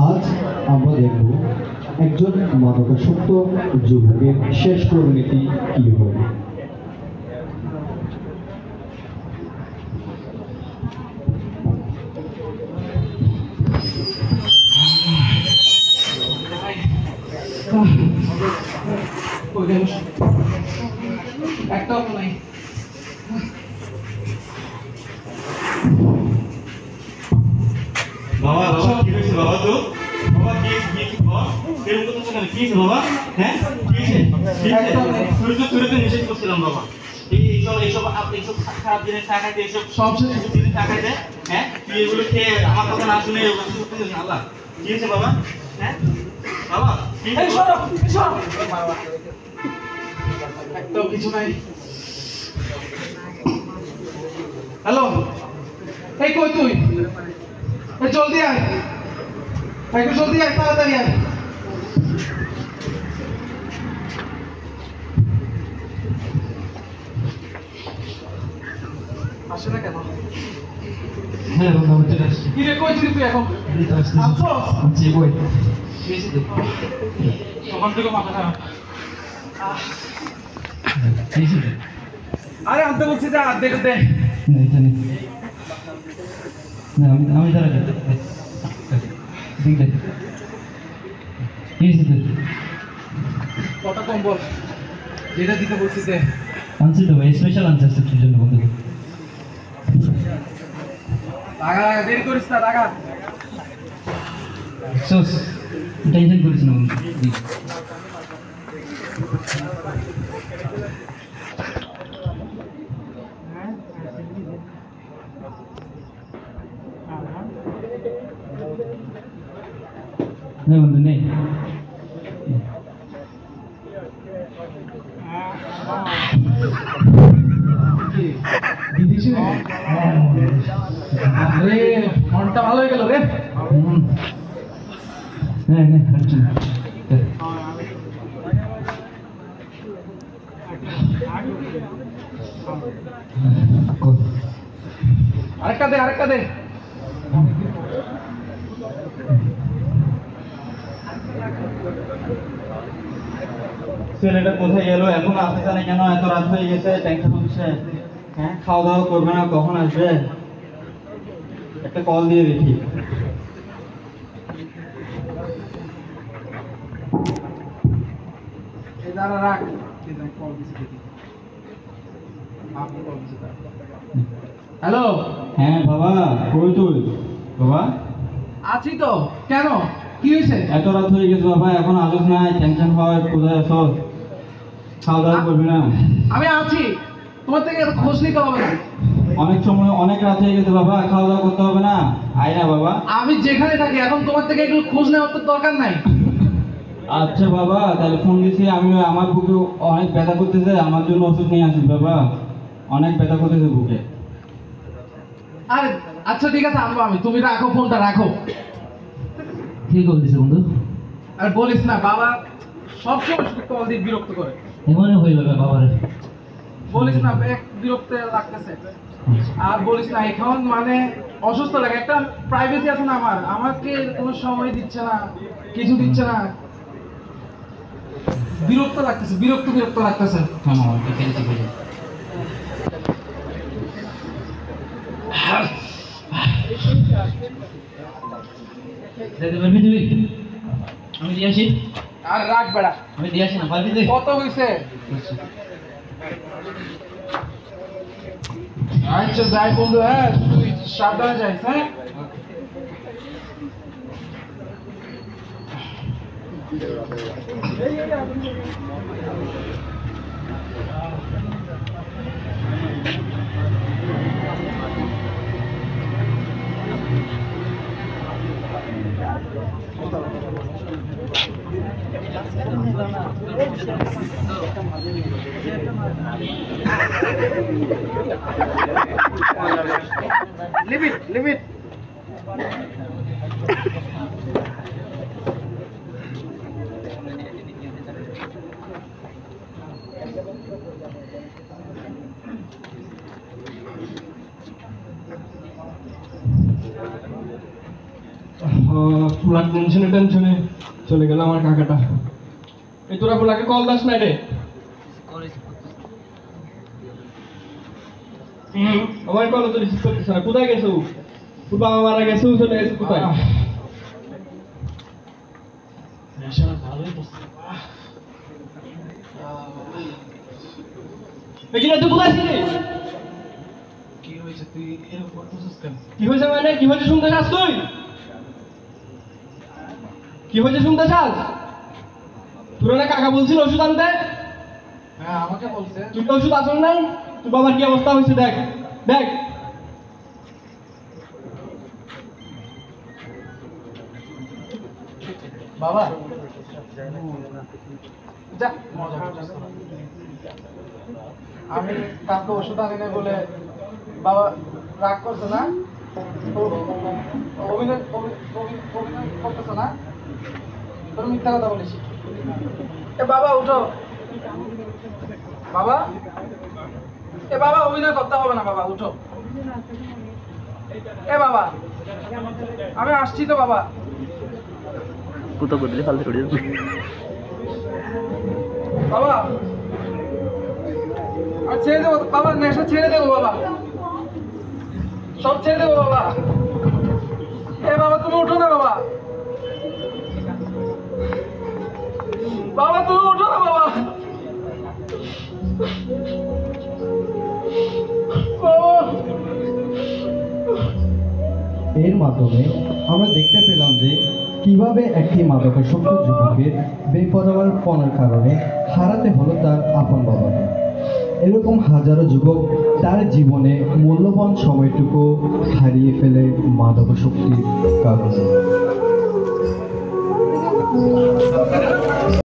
আজ আমরা দেখব একজন মাদকাসক্ত যুবকের শেষ পরিণতি কি হবে। একটাও নাই। বাবা বাবা কি হয়েছে বাবা? তো বাবা কি বাবা এরকম তো কেন কি হয়েছে বাবা? হ্যাঁ কি হয়েছে? তুই তো নিষেধ করছিলাম বাবা। এইসব আপনি এইসব খারাপ জিনিস টাকাতে এইসব সব জিনিস টাকাতে, হ্যাঁ তুই এগুলো খেয়ে আমার কথা না শুনে এগুলো করতেছিস না। আল্লাহ কি হয়েছে বাবা? হ্যাঁ বাবা কি একটাও কিছু নাই। হ্যালো, এই কই তুই? এই জলদি আয়, একটু জলদি আয়, তাড়াতাড়ি আয়। আসে না কেন? হ্যাঁ বন্ধু, আমি চলে আসছি। কি রে, কই ছিলি তুই এখন? জি বই। সকাল থেকে মাথা খারাপ। আরে আনতে বলছি যে অর্ধেক দে। আমি দাঁড়াই কটা কম বল, যেটা দিতে বলছি যে। আনছি তো ভাই, স্পেশাল আনছি তোর জন্য বন্ধু। টাকা দেরি করিস না, টাকা সোস টেনশন করিস না বন্ধু। নেই বন্ধু নেই। আরে মনটা ভালো হয়ে গেল রে। হ্যাঁ হ্যাঁ হাঁটছি। আরেকটা দে, আরেকটা দে। ছেলেটা কোথায় গেল? এখন আসতে না কেন? এত রাত হয়ে গেছে, টেনশন হচ্ছে। হ্যাঁ খাওয়া দাওয়া করবে না, কখন আসবে? একটা কল দিয়ে দেখি। এই দাঁড়া, রাখ। কল দিছি দেখি। কল দিছি। হ্যালো। হ্যাঁ বাবা, কই তুই বাবা? আছি তো, কেন কি হয়েছে? এত রাত হয়ে গেছে বাবা, এখন আসিস না, টেনশন হয়। কোথায় আছো? খাওয়া দাওয়া করবি না? আমি আছি, তোমার থেকে খোঁজ নিতে হবে না। অনেক সময় অনেক রাত হয়ে গেছে বাবা, খাওয়া দাওয়া করতে হবে না? আয় না বাবা। আমি যেখানে থাকি এখন তোমার থেকে এগুলো খোঁজ নেওয়ার তো দরকার নাই। আচ্ছা বাবা, তাহলে ফোন দিছি আমি। আমার বুকে অনেক ব্যথা করতেছে, আমার জন্য ওষুধ নিয়ে আসিস বাবা। অনেক ব্যথা করতেছে বুকে। আরে আচ্ছা ঠিক আছে, আনবো আমি। তুমি রাখো ফোনটা, রাখো। কি কল দিছে বন্ধু? আর বলিস না, বাবা সবসময় শুধু কল দিয়ে বিরক্ত করে। এমনই হয়ে যাবে বাবার। বলিস না, এক বিরক্ত লাগতেছে। আর বলিস না, এখন মানে অসুস্থ লাগে। একটা প্রাইভেসি আছে না আমার, আমাকে কোনো সময় দিচ্ছে না, কিছু দিচ্ছে না। বিরক্ত লাগতেছে, বিরক্ত বিরক্ত লাগতেছে। হ্যাঁ টেনশন করে। পারবি তুই? আমি দিয়ে আসি। আর রাখ বেড়া, আমি দিয়ে আসি না, পারবি তুই? কত হয়েছে? আচ্ছা যাই বন্ধু, হ্যাঁ তুই সাবধানে যাইস। হ্যাঁ লিমিট পুরা টেনশনে টেনশনে চলে গেল আমার কাকাটা। এই তোরা পোলাকে কল দাস না রে? আমার কল তো রিসিভ করতেছ না। কোথায় গেছো? তোর বাবা মারা গেছে, চলে গেছে কোথায়? এখানে তুই কোথায় ছিলিস? কি হয়েছে তুই এরকম করতেছিস কেন? কি হয়েছে মানে? কি হয়েছে শুনতে চাস তুই? কি হয়েছে শুনতে চাস? তোর না কাকা বলছিল ওষুধ আনতে? হ্যাঁ আমাকে বলছে। তুই তো ওষুধ আসল নাই? তোর বাবার কি অবস্থা হয়েছে দেখ, দেখ। বাবা যা মজা করছিস না। আমি কাউকে ওষুধ আনি না বলে বাবা রাগ করছে না? অভিনয় করতেছে না? তোর মিথ্যা কথা বলিস। এ বাবা উঠো। বাবা, এ বাবা অভিনয় করতে হবে না, বাবা উঠো। এ বাবা, আমি আসছি তো বাবা। কুতো কুতলি ফালতু ছড়িয়ে বাবা আর ছেড়ে দেবো বাবা, নেশা ছেড়ে দেবো বাবা, সব ছেড়ে দেবো বাবা। এ বাবা তুমি উঠো না বাবা, বাবা তুমি উঠো না বাবা, এর মাধ্যমে আমরা দেখতে পেলাম যে কিভাবে একটি মাদকাসক্ত যুবকের বেপরোয়াপনার কারণে হারাতে হলো তার আপন বাবাকে। এরকম হাজারো যুবক তার জীবনে মূল্যবান সময়টুকু হারিয়ে ফেলে মাদকাসক্তির কারণে।